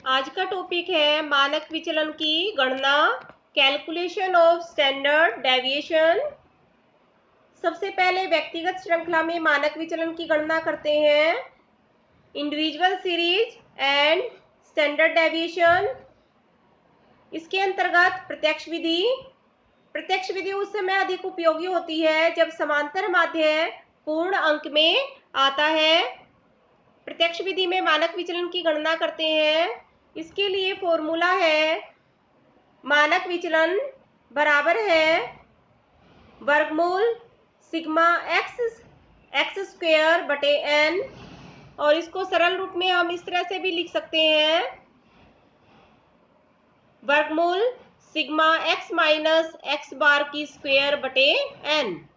आज का टॉपिक है मानक विचलन की गणना, कैलकुलेशन ऑफ स्टैंडर्ड डेविएशन। सबसे पहले व्यक्तिगत श्रृंखला में मानक विचलन की गणना करते हैं, individual series and standard deviation. इसके अंतर्गत प्रत्यक्ष विधि उस समय अधिक उपयोगी होती है जब समांतर माध्य पूर्ण अंक में आता है। प्रत्यक्ष विधि में मानक विचलन की गणना करते हैं। इसके लिए फॉर्मूला है, मानक विचलन बराबर है वर्गमूल सिग्मा एक्स स्क्वेयर बटे एन। और इसको सरल रूप में हम इस तरह से भी लिख सकते हैं, वर्गमूल sigma x minus x bar की स्क्वेयर बटे एन।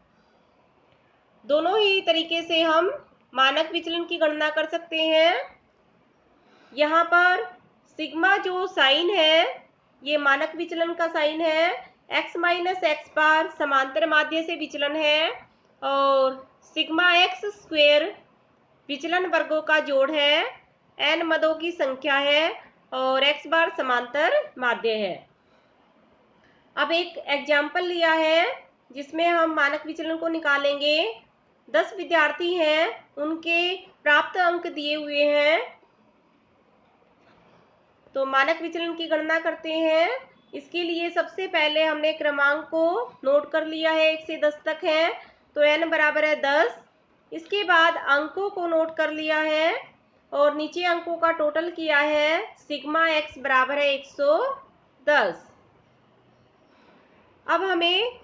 दोनों ही तरीके से हम मानक विचलन की गणना कर सकते हैं। यहाँ पर सिग्मा जो साइन है ये मानक विचलन का साइन है, x माइनस एक्स बार समांतर माध्य से विचलन है और सिग्मा एक्स स्क्वेयर विचलन वर्गों का जोड़ है, n मदों की संख्या है और x बार समांतर माध्य है। अब एक एग्जाम्पल लिया है जिसमें हम मानक विचलन को निकालेंगे। 10 विद्यार्थी हैं, उनके प्राप्त अंक दिए हुए हैं, तो मानक विचलन की गणना करते हैं। इसके लिए सबसे पहले हमने क्रमांक को नोट कर लिया है, 1 से 10 तक है, तो n बराबर है 10। इसके बाद अंकों को नोट कर लिया है और नीचे अंकों का टोटल किया है, सिग्मा x बराबर है 110। अब हमें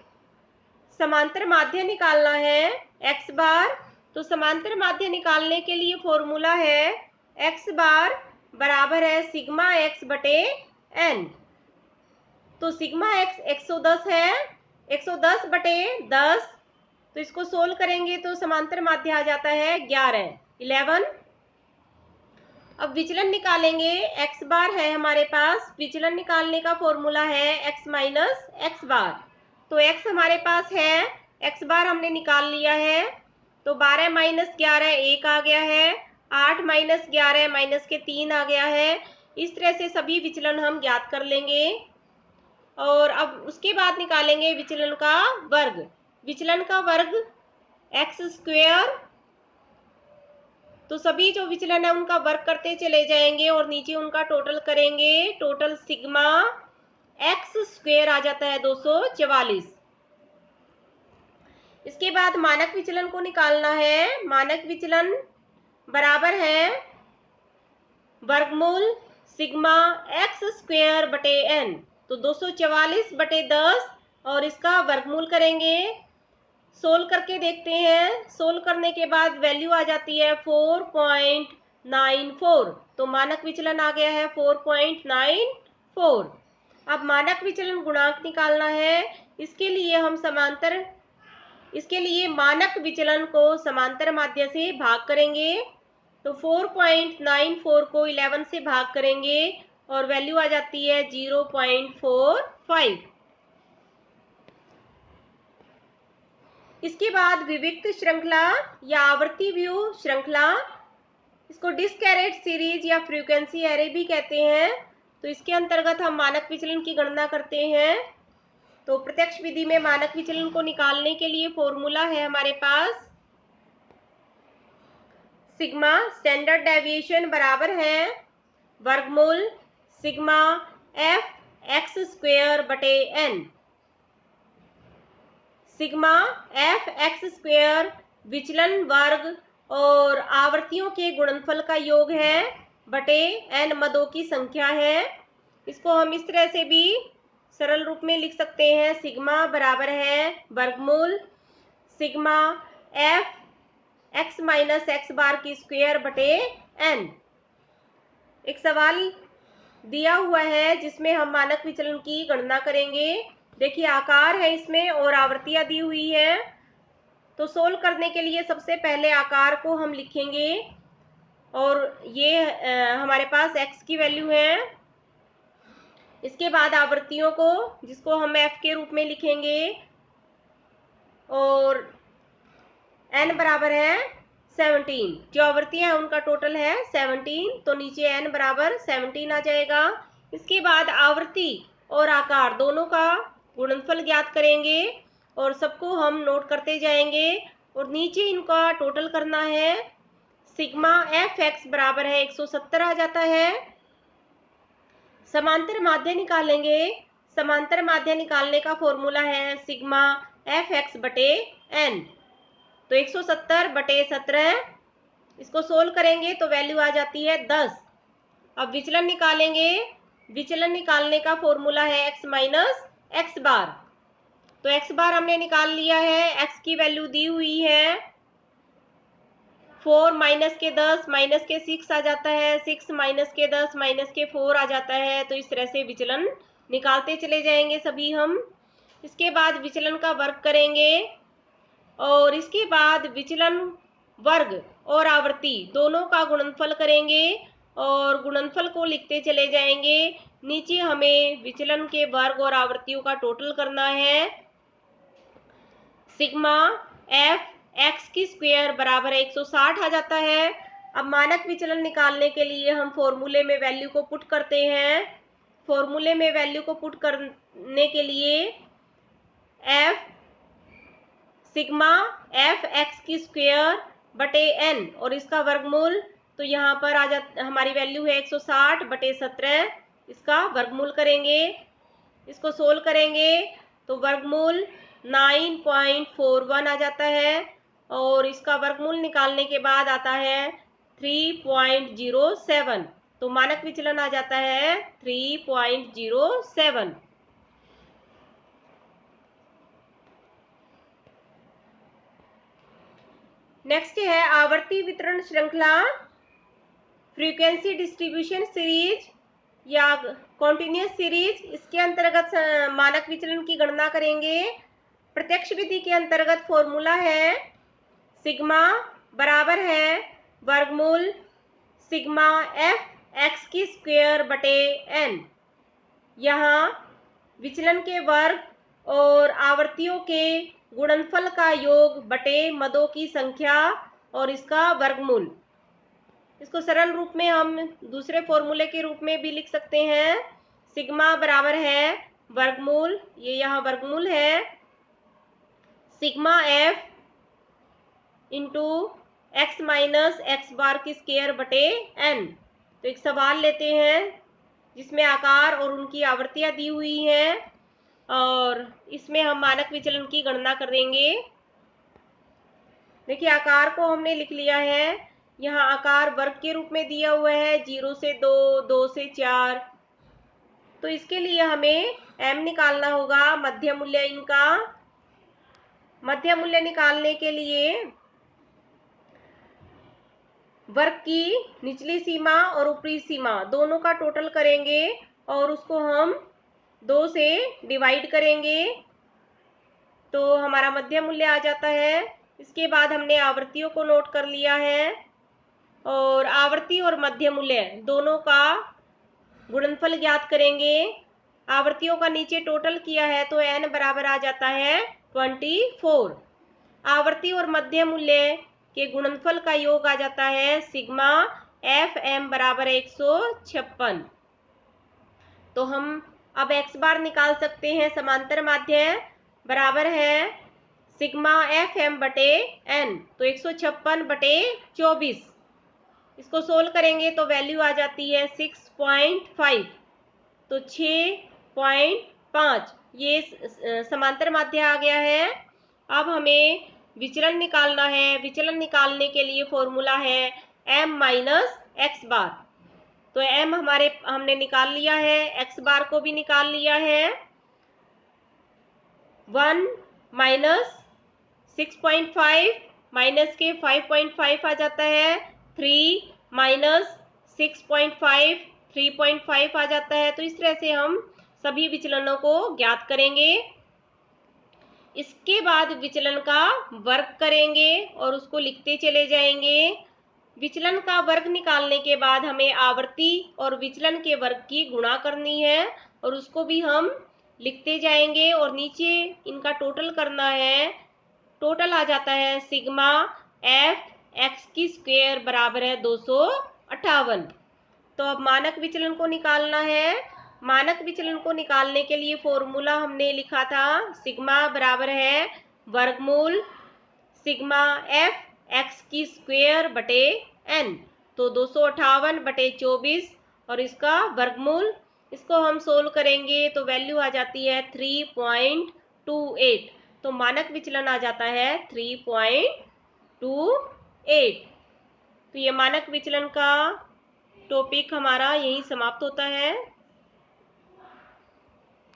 समांतर माध्य निकालना है x बार। तो समांतर माध्य निकालने के लिए फॉर्मूला है, x बार बराबर है सिग्मा x बटे n। तो सिग्मा x 110 है, 110 बटे 10, तो इसको सोल्व करेंगे तो समांतर माध्य आ जाता है 11। अब विचलन निकालेंगे, x बार है हमारे पास, विचलन निकालने का फॉर्मूला है x माइनस एक्स बार। तो x हमारे पास है, x बार हमने निकाल लिया है, तो 12 माइनस 11 1 आ गया है, 8 माइनस 11 माइनस के 3 आ गया है। इस तरह से सभी विचलन हम ज्ञात कर लेंगे और अब उसके बाद निकालेंगे विचलन का वर्ग। विचलन का वर्ग एक्स स्क्वेयर, तो सभी जो विचलन है उनका वर्ग करते चले जाएंगे और नीचे उनका टोटल करेंगे। टोटल सिग्मा एक्स स्क्वेयर आ जाता है 244। इसके बाद मानक विचलन को निकालना है। मानक विचलन बराबर है वर्गमूल सिग्मा एक्स स्क्वेयर बटे एन। तो 244 बटे 10 और इसका वर्गमूल करेंगे। सोल्व करके देखते हैं, सोल्व करने के बाद वैल्यू आ जाती है 4.94। तो मानक विचलन आ गया है 4.94। अब मानक विचलन गुणांक निकालना है। इसके लिए मानक विचलन को समांतर माध्य से भाग करेंगे। तो 4.94 को 11 से भाग करेंगे और वैल्यू आ जाती है 0.45। इसके बाद विविक्त श्रृंखला या आवर्ती व्यू श्रृंखला, इसको डिस्कैरेट सीरीज या फ्रीक्वेंसी एरे भी कहते हैं। तो इसके अंतर्गत हम मानक विचलन की गणना करते हैं। तो प्रत्यक्ष विधि में मानक विचलन को निकालने के लिए फॉर्मूला है हमारे पास, सिग्मा स्टैंडर्ड डेविएशन बराबर है वर्गमूल सिग्मा एफ एक्स स्क्वेयर बटे N. Sigma F X square विचलन वर्ग और आवृत्तियों के गुणनफल का योग है बटे एन मदों की संख्या है। इसको हम इस तरह से भी सरल रूप में लिख सकते हैं, सिग्मा बराबर है वर्गमूल sigma F x minus x bar की स्क्वेयर बटे एन। एक सवाल दिया हुआ है जिसमें हम मानक विचलन की गणना करेंगे। देखिए आकार है इसमें और आवृत्तियां दी हुई है। तो सोल्व करने के लिए सबसे पहले आकार को हम लिखेंगे और ये हमारे पास x की वैल्यू है। इसके बाद आवृत्तियों को, जिसको हम f के रूप में लिखेंगे, और n बराबर है 17। जो आवृत्तियां हैं उनका टोटल है 17, तो नीचे n बराबर 17 आ जाएगा। इसके बाद आवृत्ति और आकार दोनों का गुणनफल ज्ञात करेंगे और सबको हम नोट करते जाएंगे और नीचे इनका टोटल करना है। सिग्मा एफ एक्स बराबर है 170 आ जाता है। समांतर माध्य निकालेंगे। समांतर माध्य निकालने का फॉर्मूला है सिग्मा एफ एक्स बटे एन। तो 170 बटे 17, इसको सोल्व करेंगे तो वैल्यू आ जाती है 10। अब विचलन निकालेंगे। विचलन निकालने का फॉर्मूला है एक्स माइनस एक्स बार। तो एक्स बार हमने निकाल लिया है। एक्स की वैल्यू दी हुई है 4 माइनस के 10 माइनस के 6 आ जाता है। 6 माइनस के 10 माइनस के 4 आ जाता है। तो इस तरह से विचलन निकालते चले जाएंगे सभी हम। इसके बाद विचलन का वर्ग करेंगे और इसके बाद विचलन वर्ग और आवृत्ति दोनों का गुणनफल करेंगे और गुणनफल को लिखते चले जाएंगे। नीचे हमें विचलन के वर्ग और आवृत्तियों का टोटल करना है। सिग्मा एफ एक्स की स्क्वायर बराबर 160 आ जाता है। अब मानक विचलन निकालने के लिए हम फॉर्मूले में वैल्यू को पुट करते हैं। फॉर्मूले में वैल्यू को पुट करने के लिए एफ सिग्मा एफ एक्स की स्क्वायर बटे एन और इसका वर्गमूल, तो यहाँ पर आ जा हमारी वैल्यू है 160 बटे 17। इसका वर्गमूल करेंगे, इसको सोल्व करेंगे तो वर्गमूल 9.41 आ जाता है और इसका वर्गमूल निकालने के बाद आता है 3.07। तो मानक विचलन आ जाता है 3.07। नेक्स्ट है आवर्ती वितरण श्रृंखला, फ्रीक्वेंसी डिस्ट्रीब्यूशन सीरीज या कॉन्टिन्यूस सीरीज। इसके अंतर्गत मानक विचलन की गणना करेंगे। प्रत्यक्ष विधि के अंतर्गत फॉर्मूला है सिग्मा बराबर है वर्गमूल सिग्मा एफ एक्स की स्क्वायर बटे एन। यहाँ विचलन के वर्ग और आवृत्तियों के गुणनफल का योग बटे मदों की संख्या और इसका वर्गमूल। इसको सरल रूप में हम दूसरे फॉर्मूले के रूप में भी लिख सकते हैं। सिग्मा बराबर है वर्गमूल, ये यहाँ वर्गमूल है, sigma f into x minus x bar की स्क्वायर बटे एन। तो एक सवाल लेते हैं जिसमें आकार और उनकी आवृत्तियां दी हुई हैं और इसमें हम मानक विचलन की गणना करेंगे। देखिए आकार को हमने लिख लिया है। यहाँ आकार वर्ग के रूप में दिया हुआ है 0 से 2, 2 से 4। तो इसके लिए हमें m निकालना होगा, मध्य मूल्य इनका। मध्य मूल्य निकालने के लिए वर्ग की निचली सीमा और ऊपरी सीमा दोनों का टोटल करेंगे और उसको हम 2 से डिवाइड करेंगे तो हमारा मध्य मूल्य आ जाता है। इसके बाद हमने आवृत्तियों को नोट कर लिया है और आवृत्ति और मध्य मूल्य दोनों का गुणनफल ज्ञात करेंगे। आवृत्तियों का नीचे टोटल किया है तो n बराबर आ जाता है 24। आवृत्ति और मध्य मूल्य के गुणनफल का योग आ जाता है सिग्मा एफ एम बराबर 156। तो हम अब x बार निकाल सकते हैं। समांतर माध्य बराबर है सिग्मा एफ एम बटे एन, तो 156 बटे 24। इसको सोल्व करेंगे तो वैल्यू आ जाती है 6.5, तो 6.5 ये समांतर माध्य आ गया है। अब हमें विचलन निकालना है। विचलन निकालने के लिए फॉर्मूला है m माइनस एक्स बार। तो m हमने निकाल लिया है, x बार को भी निकाल लिया है। 1 माइनस 6.5 माइनस के 5.5 आ जाता है। 3 माइनस 6.5 3.5 आ जाता है। तो इस तरह से हम सभी विचलनों को ज्ञात करेंगे। इसके बाद विचलन का वर्ग करेंगे और उसको लिखते चले जाएंगे। विचलन का वर्ग निकालने के बाद हमें आवृत्ति और विचलन के वर्ग की गुणा करनी है और उसको भी हम लिखते जाएंगे और नीचे इनका टोटल करना है। टोटल आ जाता है सिग्मा एफ x की स्क्वायर बराबर है 258। तो अब मानक विचलन को निकालना है। मानक विचलन को निकालने के लिए फॉर्मूला हमने लिखा था, सिग्मा बराबर है वर्गमूल सिग्मा एफ एक्स की स्क्वायर बटे एन। तो 258 बटे 24 और इसका वर्गमूल, इसको हम सोल्व करेंगे तो वैल्यू आ जाती है 3.28। तो मानक विचलन आ जाता है 3.28। तो ये मानक विचलन का टॉपिक हमारा यही समाप्त होता है।